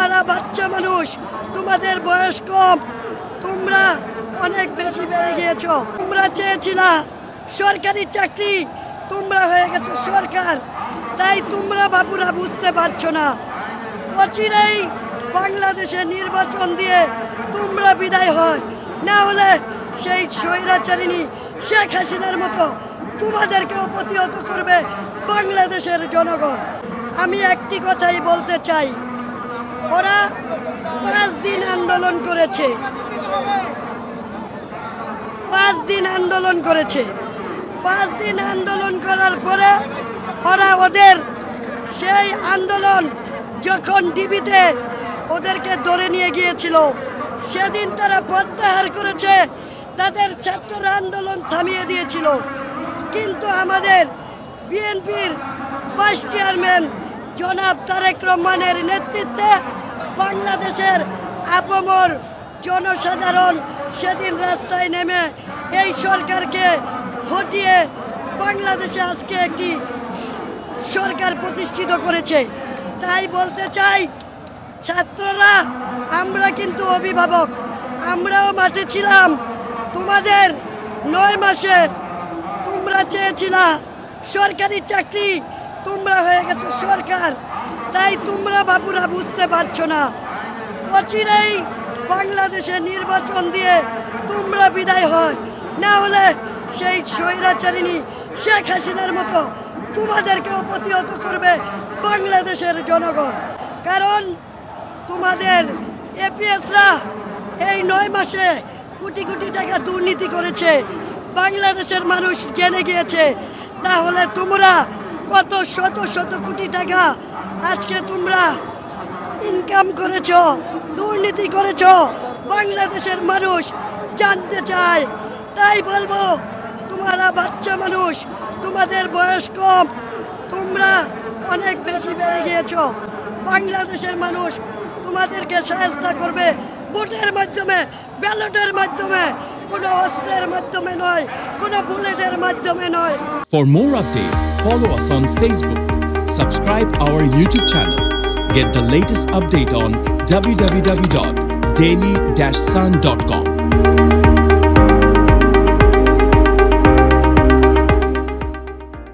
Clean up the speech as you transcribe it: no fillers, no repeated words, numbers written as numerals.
তোমরা বাচ্চা মানুষ, তোমাদের বয়স কম, তোমরা অনেক বেশি বেড়ে গিয়েছো। তোমরা চেয়েছিলা সরকারি চাকরি, তোমরা হয়ে গেছো সরকার। তাই তোমরা বাবুরা বুঝতে পারছো না, অচিরেই বাংলাদেশে নির্বাচন দিয়ে তোমরা বিদায় হয়, না হলে সেই স্বৈরাচারিণী শেখ হাসিনার মতো তোমাদেরকেও প্রতিহত করবে বাংলাদেশের জনগণ। আমি একটি কথাই বলতে চাই, ওরা 5 দিন আন্দোলন করেছে, 5 দিন আন্দোলন করেছে। 5 দিন আন্দোলন করার পরে ওরা ওদের সেই আন্দোলন যখন ডিবিতে ওদেরকে ধরে নিয়ে গিয়েছিল, সেদিন তারা প্রত্যাহার করেছে, তাদের ছাত্ররা আন্দোলন থামিয়ে দিয়েছিল। কিন্তু আমাদের বিএনপির ভাইস চেয়ারম্যান জনাব তারেক রহমানের নেতৃত্বে বাংলাদেশের আপামর জনসাধারণ সেদিন রাস্তায় নেমে এই সরকারকে হটিয়ে বাংলাদেশে আজকে একটি সরকার প্রতিষ্ঠিত করেছে। তাই বলতে চাই, ছাত্ররা আমরা কিন্তু অভিভাবক, আমরাও মাঠে ছিলাম। তোমাদের 9 মাসে তোমরা চেয়েছিলা সরকারি চাকরি, তোমরা হয়ে গেছো সরকার। তাই তোমরা বাবুরা বুঝতে পারছো না, অচিরেই বাংলাদেশে নির্বাচন দিয়ে তোমরা বিদায় হয়, না হলে সেই স্বৈরাচারিণী শেখ হাসিনার মতো তোমাদেরকেও প্রতিহত করবে বাংলাদেশের জনগণ। কারণ তোমাদের এপিএসরা এই 9 মাসে কোটি কোটি টাকা দুর্নীতি করেছে, বাংলাদেশের মানুষ জেনে গিয়েছে। তাহলে তোমরা কত শত শত কোটি টাকা আজকে তোমরা ইনকাম করেছ, দুর্নীতি করেছ, বাংলাদেশের মানুষ জানতে চায়। তাই বলবো, তোমরা বাচ্চা মানুষ, তোমাদের বয়স কম, তোমরা অনেক বেশি বেড়ে গিয়েছ। বাংলাদেশের মানুষ তোমাদেরকে সাহায্য করবে ভোটের মাধ্যমে, ব্যালটের মাধ্যমে, কোনো অস্ত্রের মাধ্যমে নয়, কোনো বুলেটের মাধ্যমে নয়। For more updates, follow us on Facebook, subscribe our YouTube channel, get the latest update on www.daily-sun.com.